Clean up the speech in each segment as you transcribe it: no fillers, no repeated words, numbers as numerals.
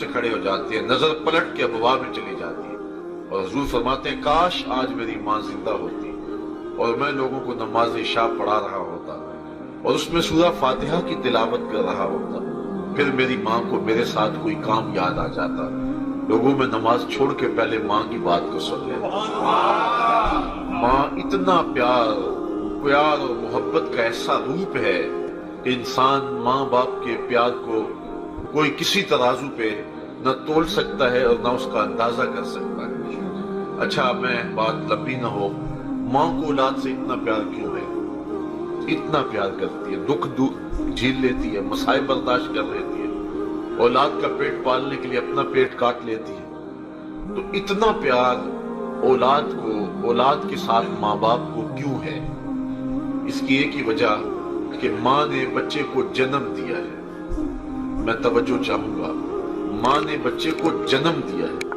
سے کھڑے ہو جاتے ہیں، نظر پلٹ کے ابوا میں چلی جاتی ہے، اور حضور فرماتے ہیں کاش آج میری ماں زندہ ہوتی اور میں لوگوں کو نماز عشاء پڑھا رہا ہوتا اور اس میں سورہ فاتحہ کی تلاوت کر رہا ہوتا، پھر میری ماں کو میرے ساتھ کوئی کام یاد آ جاتا، لوگوں میں نماز چھوڑ کے پہلے ماں کی بات کو سن لیتا۔ ماں اتنا پیار اور محبت کا ایسا روپ ہے کہ انسان ماں باپ کے پیار کو کوئی کسی ترازو پہ نہ تول سکتا ہے اور نہ اس کا اندازہ کر سکتا ہے۔ اچھا، میں بات لمبی نہ ہو، ماں کو اولاد سے اتنا پیار کیوں ہے؟ اتنا پیار کرتی ہے، دکھ جھیل لیتی ہے، مسائب برداشت کر لیتی ہے، اولاد کا پیٹ پالنے کے لیے اپنا پیٹ کاٹ لیتی ہے۔ تو اتنا پیار اولاد کے ساتھ ماں باپ کو کیوں ہے؟ اس کی ایک ہی وجہ کہ ماں نے بچے کو جنم دیا ہے۔ میں توجہ چاہوں گا، ماں نے بچے کو جنم دیا ہے،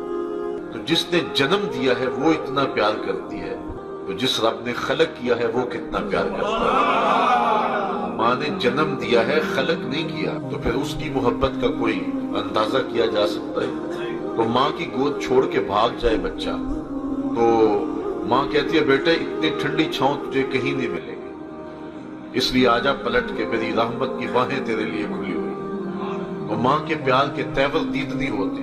تو جس نے جنم دیا ہے وہ اتنا پیار کرتی ہے، تو جس رب نے خلق کیا ہے وہ کتنا پیار کرتا ہے۔ ماں نے جنم دیا ہے، خلق نہیں کیا، تو پھر اس کی محبت کا کوئی اندازہ کیا جا سکتا ہے؟ تو ماں کی گود چھوڑ کے بھاگ جائے بچہ تو ماں کہتی ہے بیٹے اتنی ٹھنڈی چھاؤں تجھے کہیں نہیں ملے گی، اس لیے آجا پلٹ کے، میری رحمت کی باہیں تیرے لیے کھلی ہوئی۔ تو ماں کے پیار کے تیور دید نہیں ہوتے،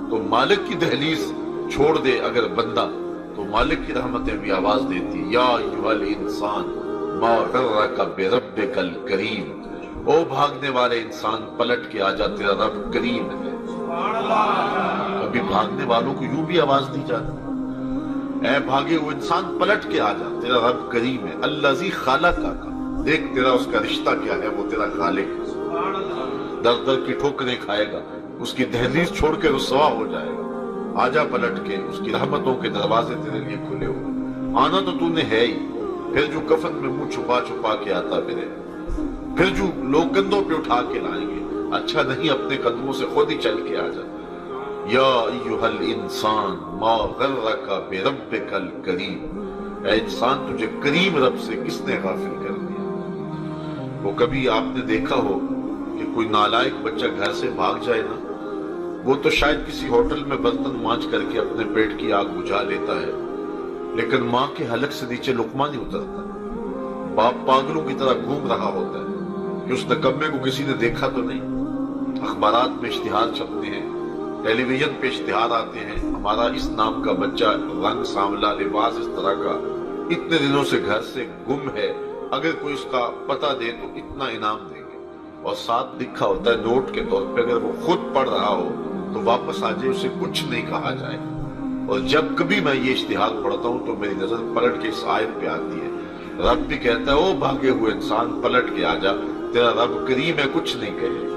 تو مالک کی دہلیز چھوڑ دے اگر بندہ تو مالک کی رحمتیں بھی آواز دیتی، یا ایھا الانسان ما غرک بربک الکریم، او بھاگنے والے انسان پلٹ کے آجا، تیرا رب کریم ہے۔ کبھی بھاگنے والوں کو یوں بھی آواز دی جاتی، اے بھاگے وہ انسان پلٹ کے آجا، تیرا رب کریم ہے۔ الذی خلقک، دیکھ تیرا اس کا رشتہ کیا ہے، وہ تیرا خالق ہے۔ در در کی ٹھوکریں کھائے گا، اس کی دہلیز چھوڑ کے رسوا ہو جائے گا، آجا پلٹ کے، اس کی رحمتوں کے دروازے تیرے لیے کھلے ہوئے۔ آنا تو تو نے ہے ہی، پھر جو کفن میں منہ چھپا چھپا کے آتا پھرے، پھر جو لوگ کندھوں پہ اٹھا کے لائیں گے، اچھا نہیں اپنے قدموں سے خود ہی چل کے آجا۔ یا ایھا الانسان ما غرک بربک الکریم، اے انسان تجھے کریم رب سے کس نے غافل کر دیا؟ وہ کبھی آپ نے دیکھا ہو کہ کوئی نالائق بچہ گھر سے بھاگ جائے نا، وہ تو شاید کسی ہوٹل میں برتن مانجھ کر کے اپنے پیٹ کی آگ بجھا لیتا ہے، لیکن ماں کے حلق سے نیچے لقمہ نہیں اترتا۔ باپ پاگلوں کی طرح گھوم رہا ہوتا ہے کہ اس نکمے کو کسی نے دیکھا تو نہیں۔ اخبارات میں اشتہار چھپتے ہیں، ٹیلی ویژن پہ اشتہار آتے ہیں، ہمارا اس نام کا بچہ، رنگ سانولا، لباس اس طرح کا، اتنے دنوں سے گھر سے گم ہے، اگر کوئی اس کا پتہ دے تو اتنا انعام دیں گے، اور ساتھ لکھا ہوتا ہے نوٹ کے طور پہ، اگر وہ خود پڑھ رہا ہو تو واپس آ جائے، اسے کچھ نہیں کہا جائے۔ اور جب کبھی میں یہ اشتہار پڑھتا ہوں تو میری نظر پلٹ کے اس آیت پہ آتی ہے، رب بھی کہتا ہے او بھاگے ہوئے انسان پلٹ کے آجا، تیرا رب کریم ہے، کچھ نہیں کہے،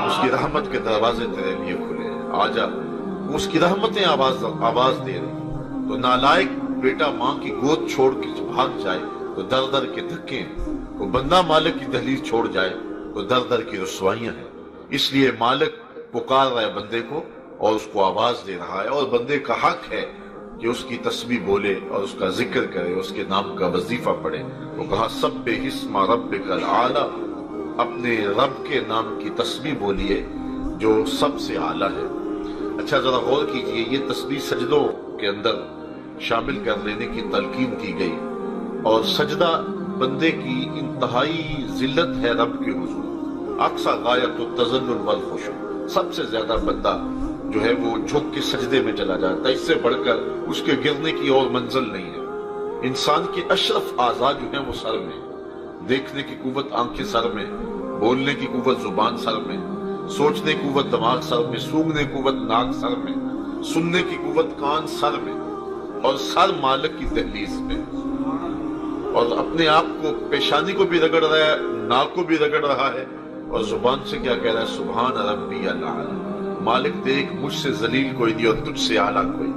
اس کی رحمت کے دروازے تیرے لیے کھلے ہیں، آجا، اس کی رحمتیں آواز دے رہی۔ تو نالائق بیٹا ماں کی گود چھوڑ کے بھاگ جائے تو در در کے دھکے ہیں، وہ بندہ مالک کی دہلیز چھوڑ جائے تو در در کی رسوائیاں ہیں۔ اس لیے مالک پکار رہا ہے بندے کو اور اس کو آواز دے رہا ہے، اور بندے کا حق ہے کہ اس کی تسبیح بولے اور اس کا ذکر کرے، اس کے نام کا وظیفہ پڑھے۔ وہ کہا سبح اسم ربک الاعلی، اپنے رب کے نام کی تسبیح بولیے جو سب سے اعلیٰ ہے۔ اچھا ذرا غور کیجئے، یہ تسبیح سجدوں کے اندر شامل کر لینے کی تلقین کی گئی، اور سجدہ بندے کی انتہائی ذلت ہے رب کے حضور، اقصی غایت التذلل والخشوع، سب سے زیادہ بندہ جو ہے وہ جھک کے سجدے میں چلا جاتا ہے، اس سے بڑھ کر اس کے گرنے کی اور منزل نہیں ہے۔ انسان کے اشرف اعضاء جو ہیں وہ سر میں، دیکھنے کی قوت آنکھیں سر میں، بولنے کی قوت زبان سر میں، سوچنے کی قوت دماغ سر میں، سونگنے کی قوت ناک سر میں، سننے کی قوت کان سر میں، اور سر مالک کی دہلیز میں، اور اپنے آپ کو پیشانی کو بھی رگڑ رہا ہے، ناک کو بھی رگڑ رہا ہے، اور زبان سے کیا کہہ رہا ہے، سبحان ربی الاعلی، مالک دیکھ مجھ سے ذلیل کوئی نہیں اور تجھ سے اعلیٰ کوئی۔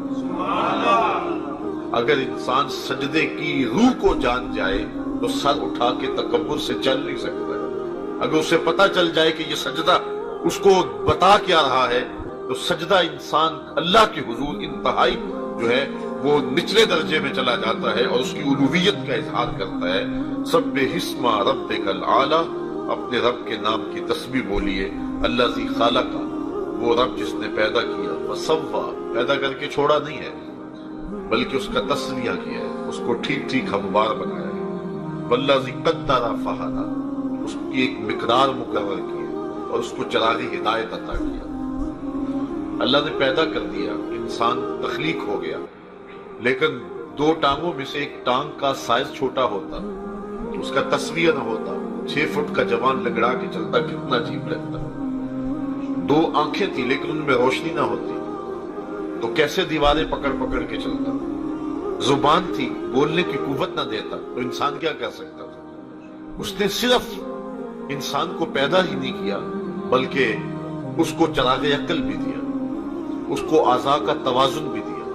اگر انسان سجدے کی روح کو جان جائے تو سر اٹھا کے تکبر سے چل نہیں سکتا ہے۔ اگر اسے پتا چل جائے کہ یہ سجدہ اس کو بتا کیا رہا ہے تو سجدہ انسان اللہ کے حضور انتہائی جو ہے وہ نچلے درجے میں چلا جاتا ہے اور اس کی الوہیت کا اظہار کرتا ہے۔ سبح اسم ربک الاعلی، اپنے رب کے نام کی تسبیح بولیے، الذی خلق، وہ رب جس نے پیدا کیا فسوا، پیدا کر کے چھوڑا نہیں ہے بلکہ اس کا تسویہ کیا ہے، اس کو ٹھیک ٹھیک ہموار بنایا ہے۔ والذی قدر فہدی، اس کی ایک مقدار مقرر کی ہے اور اس کو چراغ ہدایت عطا کیا۔ اللہ نے پیدا کر دیا، انسان تخلیق ہو گیا، لیکن دو ٹانگوں میں سے ایک ٹانگ کا سائز چھوٹا ہوتا، اس کا تسویہ نہ ہوتا، 6 فٹ کا جوان لگڑا کے چلتا، کتنا عجیب لگتا۔ 2 آنکھیں تھی لیکن ان میں روشنی نہ ہوتی تو کیسے دیواریں پکڑ پکڑ کے چلتا۔ زبان تھی، بولنے کی قوت نہ دیتا تو انسان کیا کر سکتا تھا۔ اس نے صرف انسان کو پیدا ہی نہیں کیا بلکہ اس کو چراغ عقل بھی دیا، اس کو اعضاء کا توازن بھی دیا،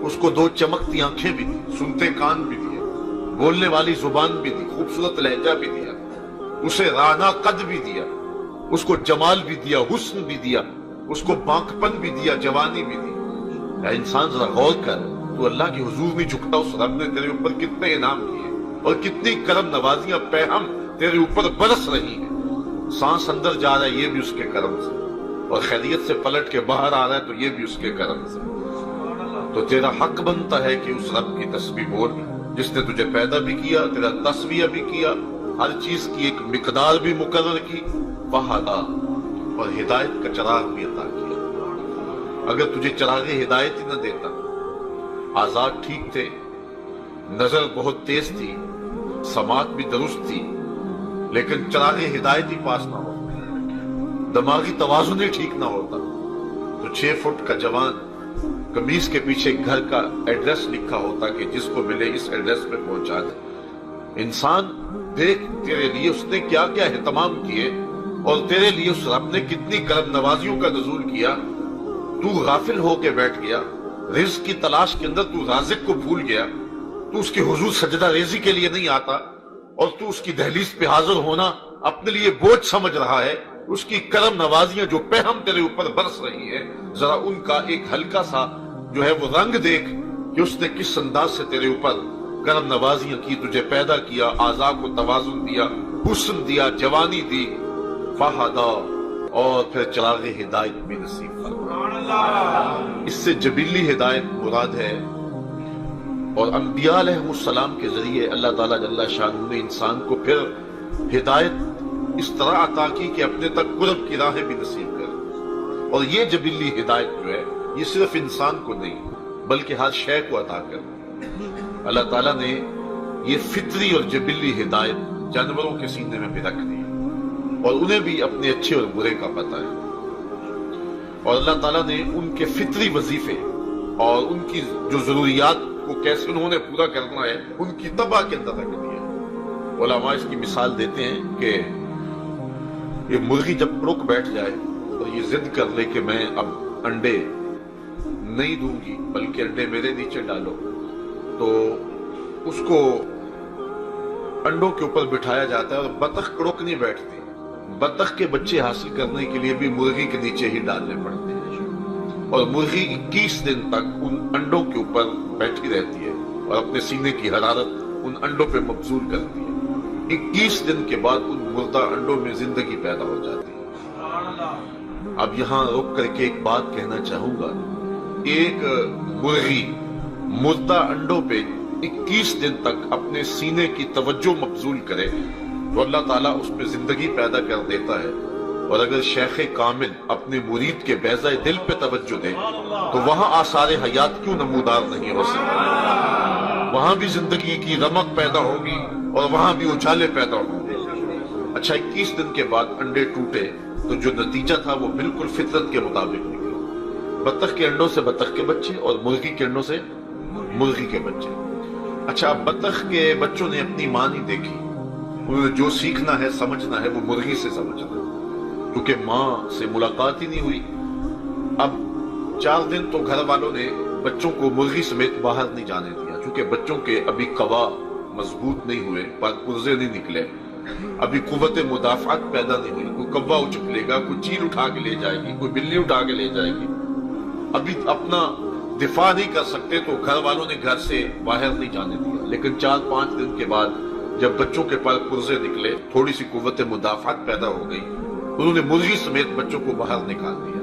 اس کو 2 چمکتی آنکھیں بھی دی، سنتے کان بھی دیے، بولنے والی زبان بھی دی، خوبصورت لہجہ بھی دیا، اسے رانا قد بھی دیا، اس کو جمال بھی دیا، حسن بھی دیا، اس کو بانکپن بھی دیا، جوانی بھی دی۔ اے انسان ذرا غور کر، تو اللہ کی حضور نہیں جھکتا، اس رب نے تیرے اوپر کتنے انعام کیے اور کتنی کرم نوازیاں پیہم تیرے اوپر برس رہی ہیں۔ سانس اندر جا رہا ہے یہ بھی اس کے کرم سے، اور خیریت سے پلٹ کے باہر آ رہا ہے تو یہ بھی اس کے کرم سے۔ تو تیرا حق بنتا ہے کہ اس رب کی تسبیح بول جس نے تجھے پیدا بھی کیا، تیرا تسبیح بھی کیا، ہر چیز کی ایک مقدار بھی مقرر کی، فہدا، اور ہدایت کا چراغ بھی عطا کیا۔ اگر تجھے چراغ ہدایت ہی نہ دیتا، آزاد ٹھیک تھے، نظر بہت تیز تھی، سماعت بھی درست تھی، لیکن چراغ ہدایت ہی پاس نہ ہوتا، دماغی توازن ہی ٹھیک نہ ہوتا تو 6 فٹ کا جوان قمیص کے پیچھے گھر کا ایڈریس لکھا ہوتا کہ جس کو ملے اس ایڈریس پہ پہنچا دے۔ انسان دیکھ تیرے لیے اس نے کیا کیا اہتمام کیے اور تیرے لیے اس رب نے کتنی کرم نوازیوں کا نزول کیا، تو غافل ہو کے بیٹھ گیا، رزق کی تلاش کے اندر تو رازق کو بھول گیا، تو اس کے حضور سجدہ ریزی کے لیے نہیں آتا اور تو اس کی دہلیز پہ حاضر ہونا اپنے لیے بوجھ سمجھ رہا ہے۔ اس کی کرم نوازیاں جو پہم تیرے اوپر برس رہی ہے، ذرا ان کا ایک ہلکا سا جو ہے وہ رنگ دیکھ کہ اس نے کس انداز سے تیرے اوپر کرم نوازیاں کی، تجھے پیدا کیا، اعضاء کو توازن دیا، حسن دیا، جوانی دی، فہدا، اور پھر چراغ ہدایت بھی نصیب فرمایا۔ اس سے جبیلی ہدایت مراد ہے، اور انبیاء علیہ السلام کے ذریعے اللہ تعالیٰ جل شانہ نے انسان کو پھر ہدایت اس طرح عطا کی کہ اپنے تک قرب کی راہیں بھی نصیب کر۔ اور یہ جبیلی ہدایت جو ہے یہ صرف انسان کو نہیں بلکہ ہر شے کو عطا کر۔ اللہ تعالیٰ نے یہ فطری اور جبیلی ہدایت جانوروں کے سینے میں بھی رکھ دی اور انہیں بھی اپنے اچھے اور برے کا پتہ ہے، اور اللہ تعالیٰ نے ان کے فطری وظیفے اور ان کی جو ضروریات کو کیسے انہوں نے پورا کرنا ہے ان کی طبع کے اندر رکھ دیا۔ علماء اس کی مثال دیتے ہیں کہ یہ مرغی جب رک بیٹھ جائے اور یہ ضد کر لے کہ میں اب انڈے نہیں دوں گی بلکہ انڈے میرے نیچے ڈالو، تو اس کو انڈوں کے اوپر بٹھایا جاتا ہے اور بطخ رک نہیں بیٹھتی، بطخ کے بچے حاصل کرنے کے لیے بھی مرغی کے نیچے ہی ڈالنے پڑتے ہیں، اور مرغی 21 دن تک ان انڈوں کے اوپر بیٹھی رہتی ہے اور اپنے سینے کی حرارت ان انڈوں پہ مبذول کرتی ہے۔ 21 دن کے بعد ان مردہ انڈوں میں زندگی پیدا ہو جاتی ہے۔ اب یہاں رک کر کے ایک بات کہنا چاہوں گا، ایک مرغی مردہ انڈوں پہ 21 دن تک اپنے سینے کی توجہ مبذول کرے تو اللہ تعالیٰ اس میں زندگی پیدا کر دیتا ہے، اور اگر شیخ کامل اپنے مرید کے بیضہ دل پہ توجہ دے تو وہاں آثار حیات کیوں نمودار نہیں ہو سکتے، وہاں بھی زندگی کی رمق پیدا ہوگی اور وہاں بھی اجالے پیدا ہوں گے۔ اچھا 21 دن کے بعد انڈے ٹوٹے تو جو نتیجہ تھا وہ بالکل فطرت کے مطابق نکلا، بطخ کے انڈوں سے بطخ کے بچے اور مرغی کے انڈوں سے مرغی کے بچے۔ اچھا بطخ کے بچوں نے اپنی ماں نہیں دیکھی، انہوں نے جو سیکھنا ہے سمجھنا ہے وہ مرغی سے سمجھنا ہے، کیونکہ ماں سے ملاقات ہی نہیں ہوئی۔ اب 4 دن تو گھر والوں نے بچوں کو مرغی سمیت باہر نہیں جانے دیا، کیونکہ بچوں کے ابھی قوا مضبوط نہیں ہوئے، پرزے نہیں نکلے، ابھی قوت مدافعت پیدا نہیں ہوئی، کوئی کوا اچک لے گا، کوئی چیل اٹھا کے لے جائے گی، کوئی بلی اٹھا کے لے جائے گی، ابھی اپنا دفاع نہیں کر سکتے، تو گھر والوں نے گھر سے باہر نہیں جانے دیا۔ لیکن 4-5 دن کے بعد جب بچوں کے پر پرزے نکلے، تھوڑی سی قوت مدافعت پیدا ہو گئی، انہوں نے مرغی سمیت بچوں کو باہر نکال دیا۔